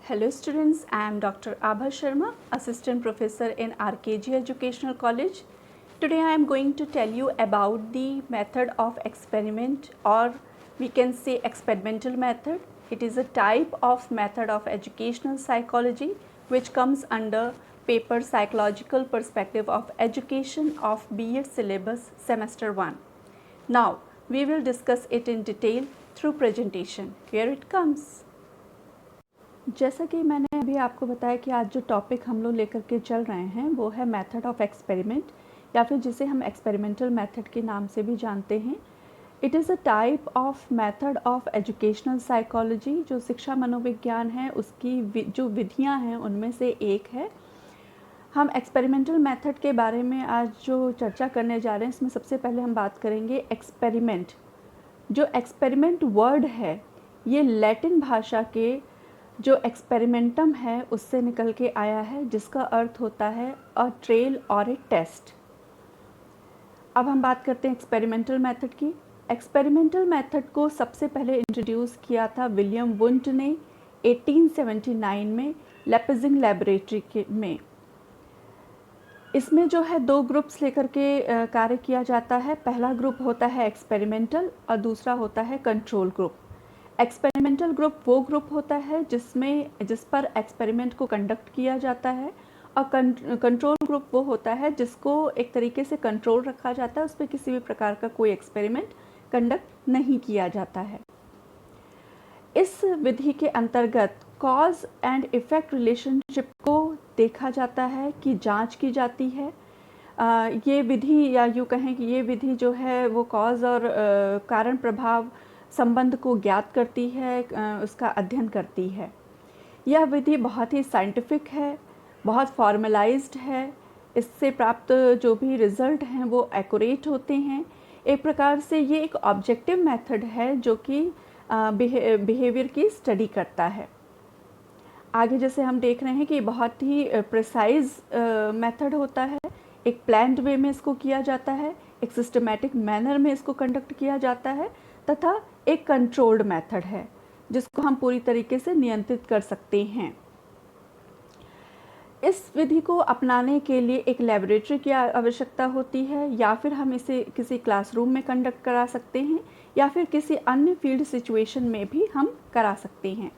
Hello students, I am Dr. Abha Sharma, Assistant Professor in RKG Educational College. Today I am going to tell you about the method of experiment, or we can say experimental method. It is a type of method of educational psychology which comes under paper Psychological Perspective of Education of B.Ed syllabus semester 1. Now we will discuss it in detail through presentation. Here it comes. जैसा कि मैंने अभी आपको बताया कि आज जो topic हम लोग लेकर के चल रहे हैं वो है मेथड ऑफ एक्सपेरिमेंट, या फिर जिसे हम एक्सपेरिमेंटल मेथड के नाम से भी जानते हैं। It is a type of method of educational psychology, जो शिक्षा मनोविज्ञान है उसकी जो विधियां हैं उनमें से एक है। हम एक्सपेरिमेंटल मेथड के बारे में आज जो चर्चा करने जा रहे हैं इसमें सबसे पहले हम बात करेंगे एक्सपेरिमेंट। जो एक्सपेरिमेंट वर्ड है ये लैटिन भाषा के जो एक्सपेरिमेंटम है उससे निकल के आया है, जिसका अर्थ होता है अ ट्रेल और ए टेस्ट। अब हम बात करते हैं एक्सपेरिमेंटल मेथड की। एक्सपेरिमेंटल मेथड को सबसे पहले इंट्रोड्यूस किया था विलियम वुंट ने 1879 में लेपजिंग लैबोरेटरी में। इसमें जो है दो ग्रुप्स लेकर के कार्य किया जाता है। पहला ग्रुप होता है एक्सपेरिमेंटल और दूसरा होता है कंट्रोल ग्रुप। एक्सपेरिमेंटल ग्रुप वो ग्रुप होता है जिस पर एक्सपेरिमेंट को कंडक्ट किया जाता है, और कंट्रोल ग्रुप वो होता है जिसको एक तरीके से कंट्रोल रखा जाता है, उस पर किसी भी प्रकार का कोई एक्सपेरिमेंट कंडक्ट नहीं किया जाता है। इस विधि के अंतर्गत कॉज एंड इफ़ेक्ट रिलेशनशिप को देखा जाता है कि जांच की जाती है। ये विधि, या यूँ कहें कि ये विधि जो है वो कॉज और कारण प्रभाव संबंध को ज्ञात करती है, उसका अध्ययन करती है। यह विधि बहुत ही साइंटिफिक है, बहुत फॉर्मलाइज्ड है। इससे प्राप्त जो भी रिज़ल्ट हैं वो एक्यूरेट होते हैं। एक प्रकार से ये एक ऑब्जेक्टिव मेथड है जो कि बिहेवियर की स्टडी करता है। आगे जैसे हम देख रहे हैं कि बहुत ही प्रिसाइज मेथड होता है। एक प्लान्ड वे में इसको किया जाता है, एक सिस्टमैटिक मैनर में इसको कंडक्ट किया जाता है, तथा एक कंट्रोल्ड मेथड है जिसको हम पूरी तरीके से नियंत्रित कर सकते हैं। इस विधि को अपनाने के लिए एक लेबोरेटरी की आवश्यकता होती है, या फिर हम इसे किसी क्लासरूम में कंडक्ट करा सकते हैं, या फिर किसी अन्य फील्ड सिचुएशन में भी हम करा सकते हैं।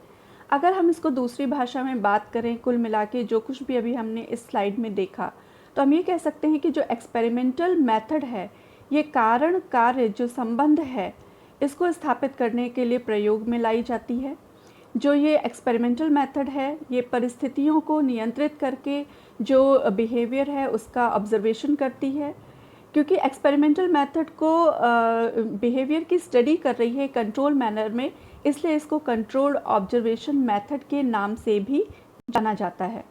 अगर हम इसको दूसरी भाषा में बात करें, कुल मिला के जो कुछ भी अभी हमने इस स्लाइड में देखा, तो हम ये कह सकते हैं कि जो एक्सपेरिमेंटल मेथड है ये कारण कार्य जो संबंध है इसको स्थापित करने के लिए प्रयोग में लाई जाती है। जो ये एक्सपेरिमेंटल मेथड है ये परिस्थितियों को नियंत्रित करके जो बिहेवियर है उसका ऑब्जर्वेशन करती है। क्योंकि एक्सपेरिमेंटल मेथड को बिहेवियर की स्टडी कर रही है कंट्रोल मैनर में, इसलिए इसको कंट्रोल्ड ऑब्जर्वेशन मेथड के नाम से भी जाना जाता है।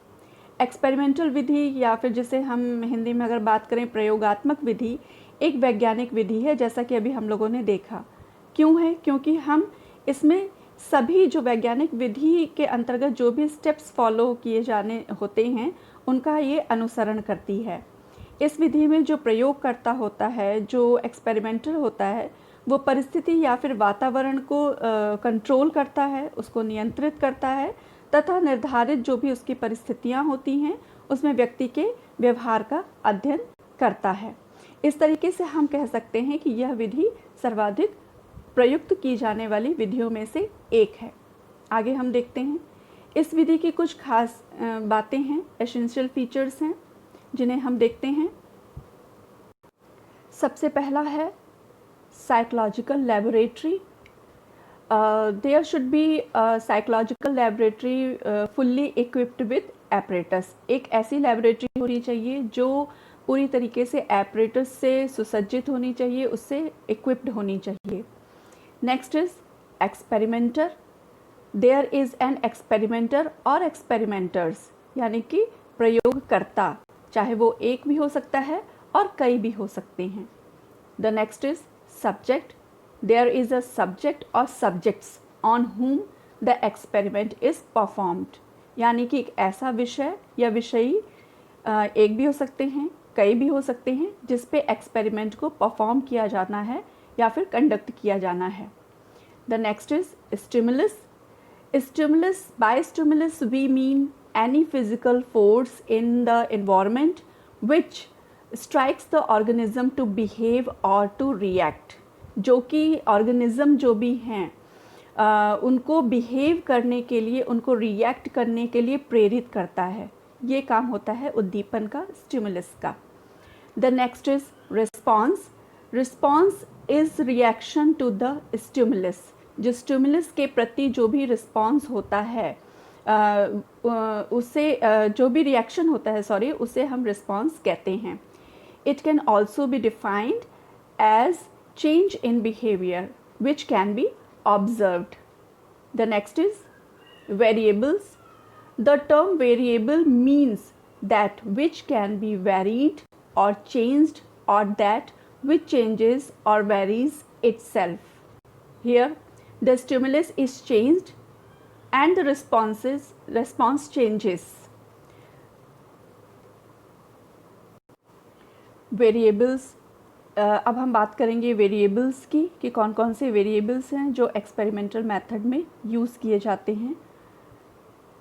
एक्सपेरिमेंटल विधि, या फिर जिसे हम हिंदी में अगर बात करें प्रयोगात्मक विधि, एक वैज्ञानिक विधि है, जैसा कि अभी हम लोगों ने देखा। क्यों है? क्योंकि हम इसमें सभी जो वैज्ञानिक विधि के अंतर्गत जो भी स्टेप्स फॉलो किए जाने होते हैं उनका ये अनुसरण करती है। इस विधि में जो प्रयोगकर्ता होता है, जो एक्सपेरिमेंटर होता है, वो परिस्थिति या फिर वातावरण को कंट्रोल करता है, उसको नियंत्रित करता है, तथा निर्धारित जो भी उसकी परिस्थितियाँ होती हैं उसमें व्यक्ति के व्यवहार का अध्ययन करता है। इस तरीके से हम कह सकते हैं कि यह विधि सर्वाधिक प्रयुक्त की जाने वाली विधियों में से एक है। आगे हम देखते हैं इस विधि की कुछ खास बातें हैं, एसेंशियल फीचर्स हैं जिन्हें हम देखते हैं। सबसे पहला है psychological laboratory. There should be psychological laboratory fully equipped with apparatus. एक ऐसी लैबोरेटरी होनी चाहिए जो पूरी तरीके से एपरेटस से सुसज्जित होनी चाहिए, उससे इक्विप्ड होनी चाहिए। Next is experimenter. There is an experimenter और एक्सपेरिमेंटर्स, यानी कि प्रयोगकर्ता, चाहे वो एक भी हो सकता है और कई भी हो सकते हैं। The next is subject. There is a subject और subjects on whom the experiment is performed, यानी कि एक ऐसा विषय या विषयी एक भी हो सकते हैं, कई भी हो सकते हैं, जिस पे एक्सपेरिमेंट को परफॉर्म किया जाना है या फिर कंडक्ट किया जाना है। The next is stimulus. Stimulus, by stimulus we mean any physical force in the environment which strikes the organism to behave or to react. जो कि organism जो भी हैं उनको behave करने के लिए, उनको react करने के लिए प्रेरित करता है. ये काम होता है उद्दीपन का, stimulus का. The next is response. Response is reaction to the stimulus. जो स्टिमुलस के प्रति जो भी रिस्पॉन्स होता है उससे जो भी रिएक्शन होता है उसे हम रिस्पॉन्स कहते हैं. It can also be defined as change in behaviour which can be observed. The next is variables. The term variable means that which can be varied or changed or that which changes or varies itself. Here the stimulus is changed and the response changes. Variables. अब हम बात करेंगे variables की कि कौन कौन से variables हैं जो एक्सपेरिमेंटल मेथड में यूज़ किए जाते हैं.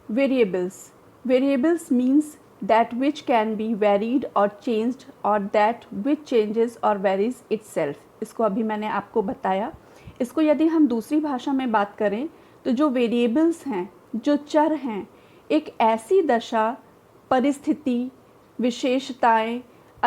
Variables means that which can be varied or changed or that which changes or varies itself. इसको अभी मैंने आपको बताया. इसको यदि हम दूसरी भाषा में बात करें तो जो वेरिएबल्स हैं, जो चर हैं, एक ऐसी दशा, परिस्थिति, विशेषताएं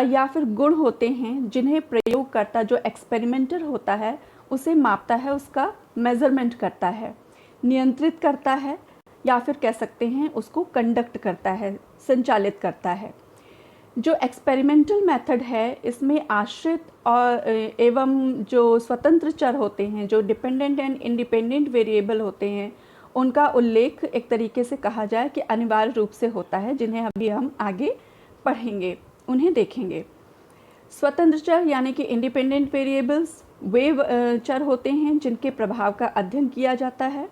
या फिर गुण होते हैं जिन्हें प्रयोगकर्ता जो एक्सपेरिमेंटर होता है उसे मापता है, उसका मेज़रमेंट करता है, नियंत्रित करता है या फिर कह सकते हैं उसको कंडक्ट करता है, संचालित करता है. जो एक्सपेरिमेंटल मेथड है इसमें आश्रित और एवं जो स्वतंत्र चर होते हैं, जो डिपेंडेंट एंड इंडिपेंडेंट वेरिएबल होते हैं, उनका उल्लेख एक तरीके से कहा जाए कि अनिवार्य रूप से होता है, जिन्हें अभी हम आगे पढ़ेंगे, उन्हें देखेंगे. स्वतंत्र चर यानी कि इंडिपेंडेंट वेरिएबल्स वे चर होते हैं जिनके प्रभाव का अध्ययन किया जाता है.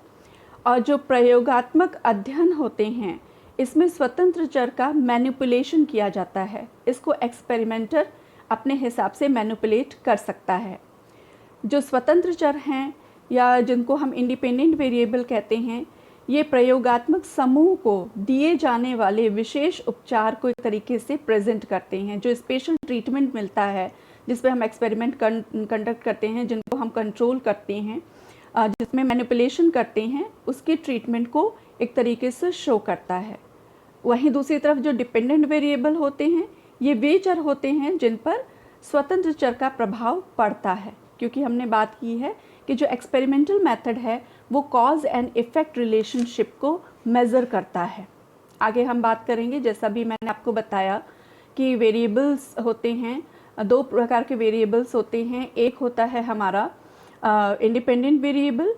और जो प्रयोगात्मक अध्ययन होते हैं इसमें स्वतंत्र चर का मैनिपुलेशन किया जाता है. इसको एक्सपेरिमेंटर अपने हिसाब से मैनिपुलेट कर सकता है. जो स्वतंत्र चर हैं या जिनको हम इंडिपेंडेंट वेरिएबल कहते हैं, ये प्रयोगात्मक समूह को दिए जाने वाले विशेष उपचार को एक तरीके से प्रेजेंट करते हैं. जो स्पेशल ट्रीटमेंट मिलता है जिस पे हम एक्सपेरिमेंट कंडक्ट करते हैं, जिनको हम कंट्रोल करते हैं, जिसमें मैनिपुलेशन करते हैं, उसके ट्रीटमेंट को एक तरीके से शो करता है. वहीं दूसरी तरफ जो डिपेंडेंट वेरिएबल होते हैं ये वे चर होते हैं जिन पर स्वतंत्र चर का प्रभाव पड़ता है, क्योंकि हमने बात की है कि जो एक्सपेरिमेंटल मेथड है वो कॉज एंड इफ़ेक्ट रिलेशनशिप को मेज़र करता है. आगे हम बात करेंगे, जैसा भी मैंने आपको बताया कि वेरिएबल्स होते हैं, दो प्रकार के वेरिएबल्स होते हैं. एक होता है हमारा इंडिपेंडेंट वेरिएबल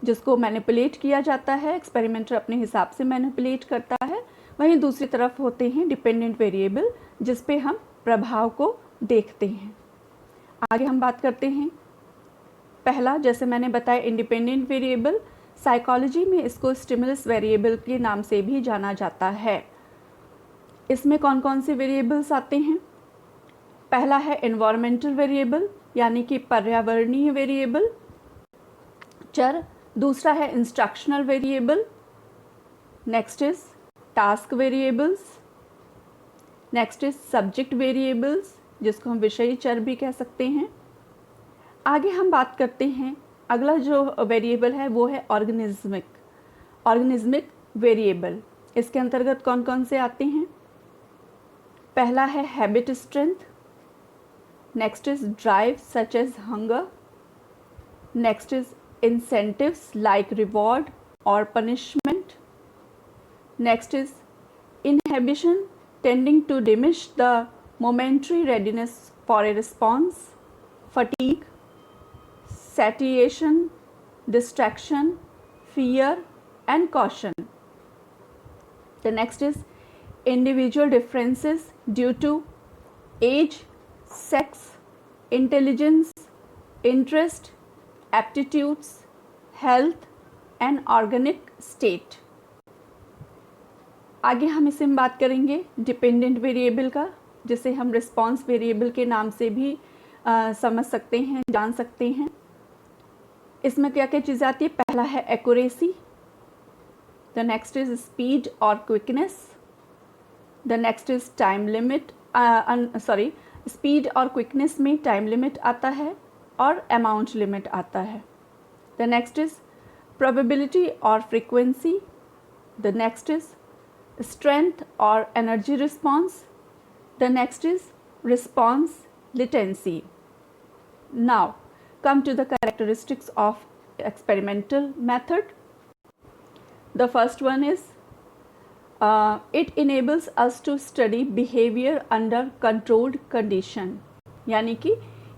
जिसको मैनिपुलेट किया जाता है, एक्सपेरिमेंटर अपने हिसाब से मैनिपुलेट करता है. वहीं दूसरी तरफ होते हैं डिपेंडेंट वेरिएबल जिस पे हम प्रभाव को देखते हैं. आगे हम बात करते हैं. पहला, जैसे मैंने बताया, इंडिपेंडेंट वेरिएबल. साइकोलॉजी में इसको स्टिमुलस वेरिएबल के नाम से भी जाना जाता है. इसमें कौन कौन से वेरिएबल्स आते हैं? पहला है एनवायरमेंटल वेरिएबल यानी कि पर्यावरणीय वेरिएबल चर. दूसरा है instructional variable. Next is task variables. Next is subject variables जिसको हम विषयी चर भी कह सकते हैं. आगे हम बात करते हैं, अगला जो वेरिएबल है वो है ऑर्गेनिज्मिक वेरिएबल. इसके अंतर्गत कौन कौन से आते हैं? पहला है habit strength. Next is drive such as hunger. Next is incentives like reward or punishment. Next is inhibition tending to diminish the momentary readiness for a response. Fatigue, satiation, distraction, fear and caution. The next is individual differences due to age, sex, intelligence, interest, aptitudes, health and organic state. आगे हम इसे में बात करेंगे dependent variable का, जिसे हम response variable के नाम से भी समझ सकते हैं, जान सकते हैं. इसमें क्या क्या चीज़ें आती है? पहला है accuracy. The next is speed or quickness. The next is time limit. Speed और क्विकनेस में टाइम लिमिट आता है और अमाउंट लिमिट आता है. The next is probability or frequency. The next is strength or energy response. The next is response latency. Now come to the characteristics of experimental method. The first one is it enables us to study behavior under controlled condition. यानी कि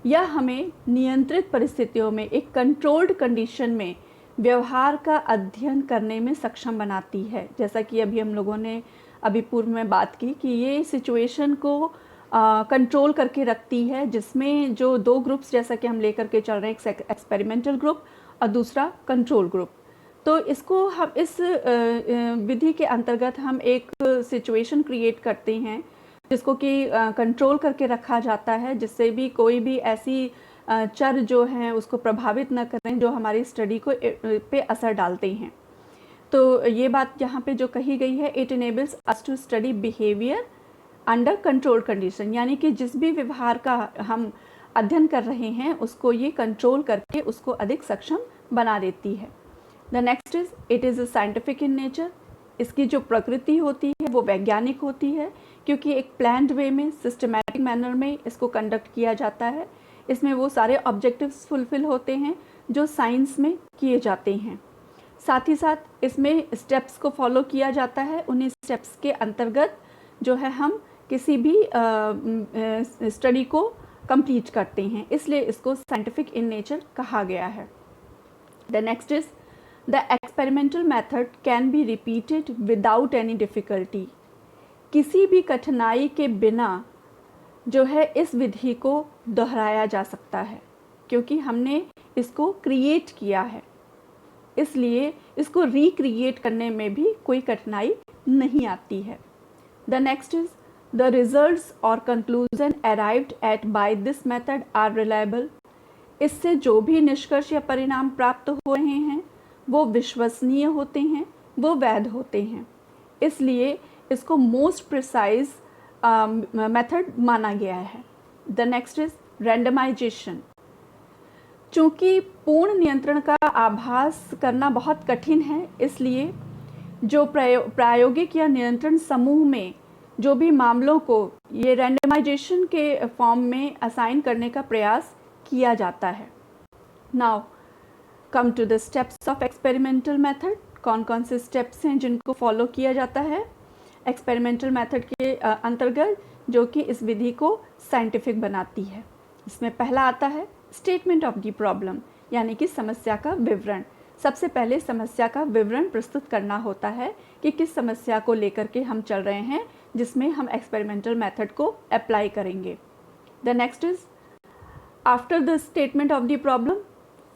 यह हमें नियंत्रित परिस्थितियों में एक controlled condition में व्यवहार का अध्ययन करने में सक्षम बनाती है. जैसा कि अभी हम लोगों ने अभी पूर्व में बात की कि ये सिचुएशन को कंट्रोल करके रखती है, जिसमें जो दो ग्रुप्स जैसा कि हम लेकर के चल रहे हैं, एक एक्सपेरिमेंटल ग्रुप और दूसरा कंट्रोल ग्रुप. तो इसको हम इस विधि के अंतर्गत हम एक सिचुएशन क्रिएट करते हैं जिसको कि कंट्रोल करके रखा जाता है, जिससे भी कोई भी ऐसी चर जो हैं उसको प्रभावित न करें जो हमारी स्टडी को पे असर डालते हैं. तो ये बात यहाँ पे जो कही गई है, it enables us to study behaviour under control condition, यानी कि जिस भी व्यवहार का हम अध्ययन कर रहे हैं उसको ये कंट्रोल करके उसको अधिक सक्षम बना देती है. The next is it is scientific in nature. इसकी जो प्रकृति होती है वो वैज्ञानिक होती है, क्योंकि एक प्लान्ड वे में सिस्टमैटिक मैनर में इसको कंडक्ट किया जाता है. इसमें वो सारे ऑब्जेक्टिव्स फुलफिल होते हैं जो साइंस में किए जाते हैं. साथ ही साथ इसमें स्टेप्स को फॉलो किया जाता है. उन्हीं स्टेप्स के अंतर्गत जो है हम किसी भी स्टडी को कंप्लीट करते हैं, इसलिए इसको साइंटिफिक इन नेचर कहा गया है. The next is the experimental method can be repeated without any difficulty. किसी भी कठिनाई के बिना जो है इस विधि को दोहराया जा सकता है, क्योंकि हमने इसको क्रिएट किया है, इसलिए इसको रिक्रिएट करने में भी कोई कठिनाई नहीं आती है. The next is the results और conclusion arrived at by this method are reliable. इससे जो भी निष्कर्ष या परिणाम प्राप्त हो रहे हैं वो विश्वसनीय होते हैं, वो वैध होते हैं, इसलिए इसको मोस्ट प्रिसाइज मेथड माना गया है. The next is randomisation. चूँकि पूर्ण नियंत्रण का आभास करना बहुत कठिन है, इसलिए जो प्रायोगिक या नियंत्रण समूह में जो भी मामलों को ये रैंडमाइजेशन के फॉर्म में असाइन करने का प्रयास किया जाता है. Now come to the steps of experimental method. कौन कौन से स्टेप्स हैं जिनको फॉलो किया जाता है एक्सपेरिमेंटल मेथड के अंतर्गत, जो कि इस विधि को साइंटिफिक बनाती है. इसमें पहला आता है स्टेटमेंट ऑफ द प्रॉब्लम, यानी कि समस्या का विवरण. सबसे पहले समस्या का विवरण प्रस्तुत करना होता है कि किस समस्या को लेकर के हम चल रहे हैं जिसमें हम एक्सपेरिमेंटल मेथड को अप्लाई करेंगे. The next is after the statement of the problem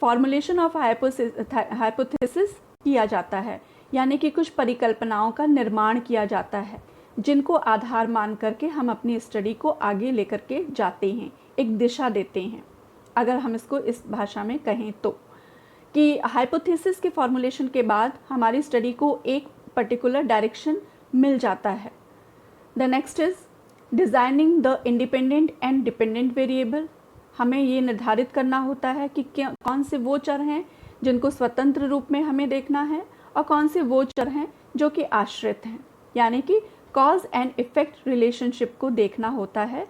formulation of hypothesis किया जाता है, यानी कि कुछ परिकल्पनाओं का निर्माण किया जाता है जिनको आधार मान करके हम अपनी स्टडी को आगे लेकर के जाते हैं, एक दिशा देते हैं, अगर हम इसको इस भाषा में कहें तो. कि हाइपोथेसिस के फॉर्मुलेशन के बाद हमारी स्टडी को एक पर्टिकुलर डायरेक्शन मिल जाता है. The next is designing the independent and dependent variable. हमें ये निर्धारित करना होता है कि कौन से वो चर हैं जिनको स्वतंत्र रूप में हमें देखना है और कौन से वो चर हैं जो कि आश्रित हैं, यानी कि कॉज एंड इफ़ेक्ट रिलेशनशिप को देखना होता है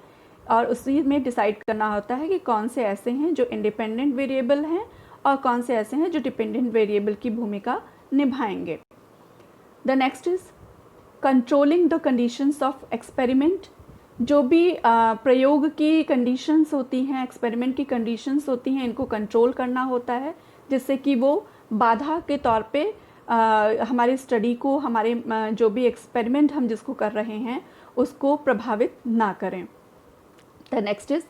और उसी में डिसाइड करना होता है कि कौन से ऐसे हैं जो इंडिपेंडेंट वेरिएबल हैं और कौन से ऐसे हैं जो डिपेंडेंट वेरिएबल की भूमिका निभाएंगे. The next is controlling the conditions of experiment. जो भी प्रयोग की कंडीशंस होती हैं, एक्सपेरिमेंट की कंडीशंस होती हैं, इनको कंट्रोल करना होता है जिससे कि वो बाधा के तौर पे हमारी स्टडी को, हमारे जो भी एक्सपेरिमेंट हम जिसको कर रहे हैं उसको प्रभावित ना करें. The next is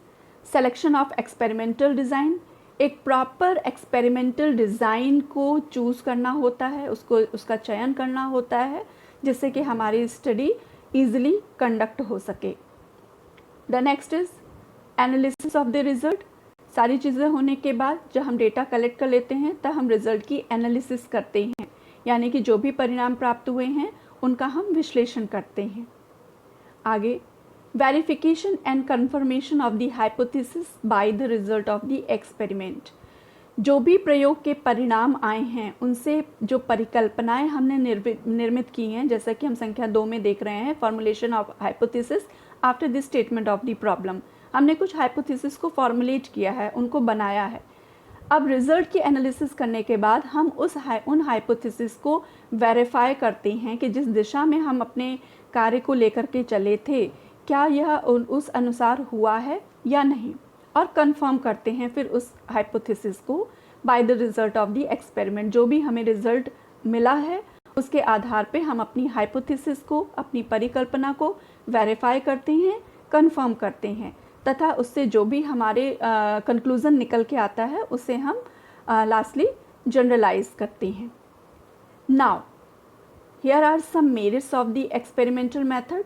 selection of experimental design. एक प्रॉपर एक्सपेरिमेंटल डिज़ाइन को चूज़ करना होता है, उसका चयन करना होता है जिससे कि हमारी स्टडी ईजिली कंडक्ट हो सके. The next is analysis of the result. सारी चीज़ें होने के बाद जब हम डेटा कलेक्ट कर लेते हैं तब हम रिज़ल्ट की एनालिसिस करते हैं, यानी कि जो भी परिणाम प्राप्त हुए हैं उनका हम विश्लेषण करते हैं। आगे, verification and confirmation of the hypothesis by the result of the experiment. जो भी प्रयोग के परिणाम आए हैं उनसे जो परिकल्पनाएं हमने निर्मित की हैं, जैसा कि हम संख्या 2 में देख रहे हैं, formulation of hypothesis after the statement of the problem. हमने कुछ हाइपोथेसिस को फॉर्मुलेट किया है, उनको बनाया है। अब रिजल्ट की एनालिसिस करने के बाद हम उन हाइपोथेसिस को वेरीफाई करते हैं कि जिस दिशा में हम अपने कार्य को लेकर के चले थे, क्या यह उस अनुसार हुआ है या नहीं, और कंफर्म करते हैं फिर उस हाइपोथेसिस को by the result of the experiment. जो भी हमें रिजल्ट मिला है उसके आधार पे हम अपनी हाइपोथेसिस को, अपनी परिकल्पना को वेरीफाई करते हैं, कंफर्म करते हैं, तथा उससे जो भी हमारे कंक्लूज़न निकल के आता है उसे हम लास्टली जनरलाइज करते हैं। Now here are some merits of the experimental method.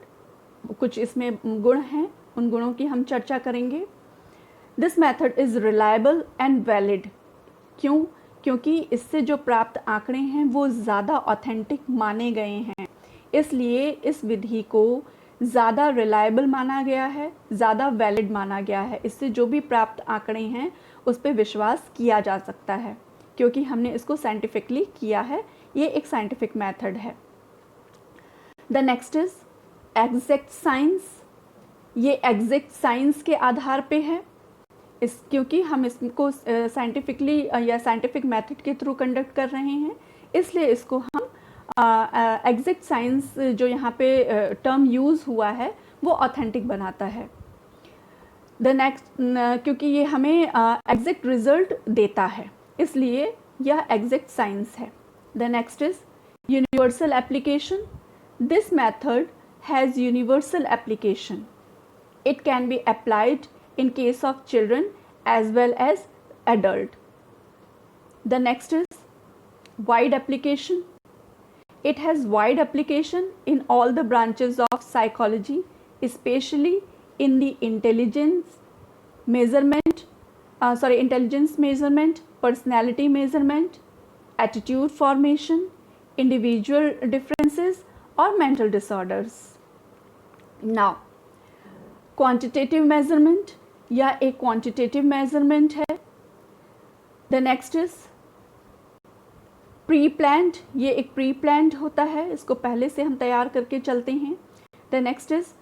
कुछ इसमें गुण हैं, उन गुणों की हम चर्चा करेंगे। This method is reliable and valid. क्यों? क्योंकि इससे जो प्राप्त आंकड़े हैं वो ज़्यादा ऑथेंटिक माने गए हैं, इसलिए इस विधि को ज़्यादा रिलायबल माना गया है, ज़्यादा वैलिड माना गया है। इससे जो भी प्राप्त आंकड़े हैं उस पर विश्वास किया जा सकता है, क्योंकि हमने इसको साइंटिफिकली किया है। ये एक साइंटिफिक मेथड है। The next is exact science. ये एग्जैक्ट साइंस के आधार पे है, क्योंकि हम इसको साइंटिफिकली या साइंटिफिक मेथड के थ्रू कंडक्ट कर रहे हैं, इसलिए इसको हम एग्जैक्ट साइंस जो यहाँ पे टर्म यूज़ हुआ है वो ऑथेंटिक बनाता है। द नेक्स्ट, क्योंकि ये हमें एग्जैक्ट रिजल्ट देता है, इसलिए यह एग्जैक्ट साइंस है। The next is universal application. This method has universal application. It can be applied in case of children as well as adult. The next is wide application. It has wide application in all the branches of psychology, especially in the intelligence measurement, personality measurement, attitude formation, individual differences or mental disorders. Now, quantitative measurement या एक quantitative measurement है। The next is pre planned. ये एक pre planned होता है, इसको पहले से हम तैयार करके चलते हैं। The next is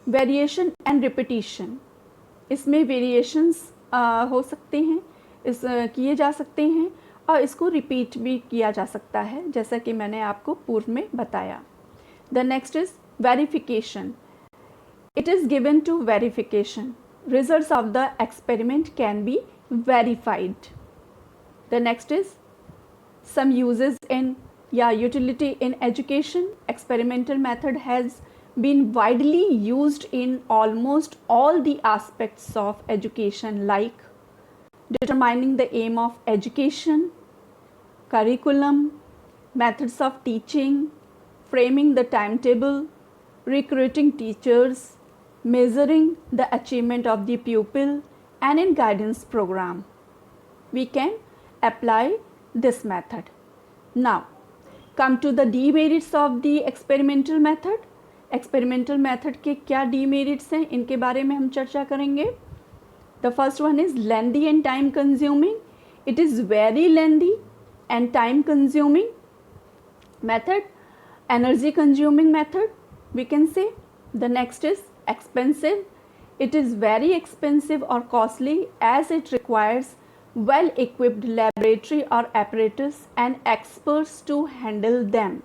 variation and repetition. इसमें वेरिएशंस हो सकते हैं, किए जा सकते हैं, और इसको रिपीट भी किया जा सकता है, जैसा कि मैंने आपको पूर्व में बताया। The next is verification. It is given to verification. Results of the experiment can be verified. The next is some uses in utility in education. Experimental method has been widely used in almost all the aspects of education, like determining the aim of education, curriculum, methods of teaching, framing the timetable, recruiting teachers, measuring the achievement of the pupil, and in guidance program. We can apply this method. Now, come to the demerits of the experimental method. Experimental method के क्या demerits हैं, इनके बारे में हम चर्चा करेंगे। The first one is lengthy and time consuming. It is very lengthy and time consuming method, energy consuming method, we can say. The next is expensive. It is very expensive or costly as it requires well equipped laboratory or apparatus and experts to handle them.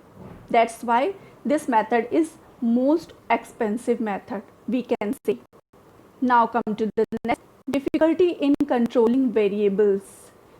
That's why this method is most expensive method, we can say. Now come to the next, difficulty in controlling variables.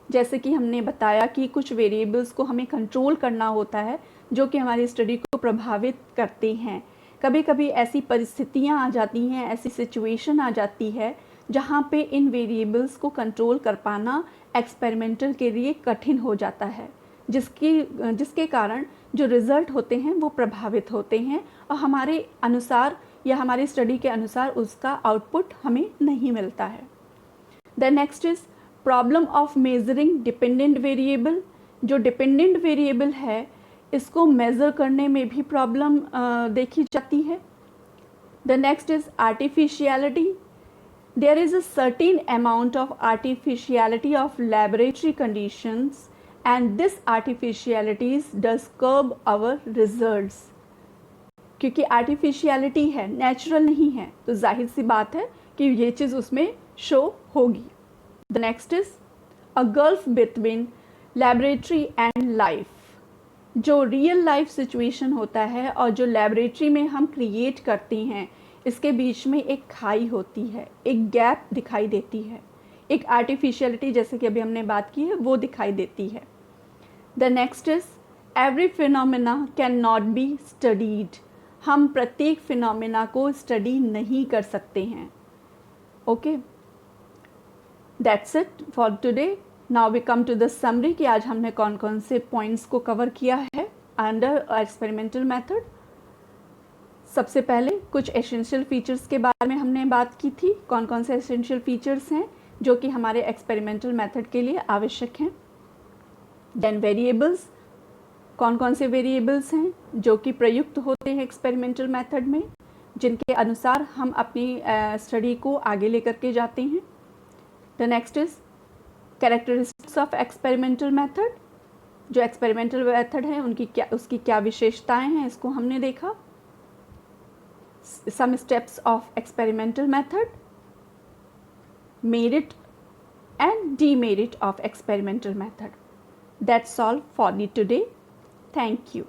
जैसे कि हमने बताया कि कुछ variables को हमें control करना होता है जो कि हमारी स्टडी को प्रभावित करते हैं। कभी कभी ऐसी परिस्थितियाँ आ जाती हैं, ऐसी सिचुएशन आ जाती है जहाँ पे इन वेरिएबल्स को कंट्रोल कर पाना एक्सपेरिमेंटल के लिए कठिन हो जाता है, जिसके कारण जो रिज़ल्ट होते हैं वो प्रभावित होते हैं और हमारे अनुसार या हमारी स्टडी के अनुसार उसका आउटपुट हमें नहीं मिलता है। The next is problem of measuring dependent variable. जो डिपेंडेंट वेरिएबल है इसको मेज़र करने में भी प्रॉब्लम देखी जाती है। The next is artificiality. There is a certain amount of artificiality of laboratory conditions and this artificialities does curb our results. क्योंकि आर्टिफिशियलिटी है, नेचुरल नहीं है, तो जाहिर सी बात है कि ये चीज़ उसमें शो होगी। The next is a gulf between laboratory and life. जो रियल लाइफ सिचुएशन होता है और जो लेबोरेटरी में हम क्रिएट करते हैं, इसके बीच में एक खाई होती है, एक गैप दिखाई देती है, एक आर्टिफिशियलिटी जैसे कि अभी हमने बात की है वो दिखाई देती है। The next is every phenomena can not be studied. हम प्रत्येक फिनोमेना को स्टडी नहीं कर सकते हैं। Okay, that's it for today. Now we come to the summary कि आज हमने कौन कौन से पॉइंट्स को कवर किया है अंडर एक्सपेरिमेंटल मेथड। सबसे पहले कुछ एसेंशियल फीचर्स के बारे में हमने बात की थी। कौन कौन से एसेंशियल फीचर्स हैं जो कि हमारे एक्सपेरिमेंटल मेथड के लिए आवश्यक हैं। देन वेरिएबल्स, कौन कौन से वेरिएबल्स हैं जो कि प्रयुक्त होते हैं एक्सपेरिमेंटल मेथड में, जिनके अनुसार हम अपनी स्टडी को आगे लेकर के जाते हैं। The next is characteristics of experimental method. जो एक्सपेरिमेंटल मेथड है उसकी क्या विशेषताएं हैं, इसको हमने देखा। Some steps of experimental method, merit and demerit of experimental method. That's all for the today. Thank you.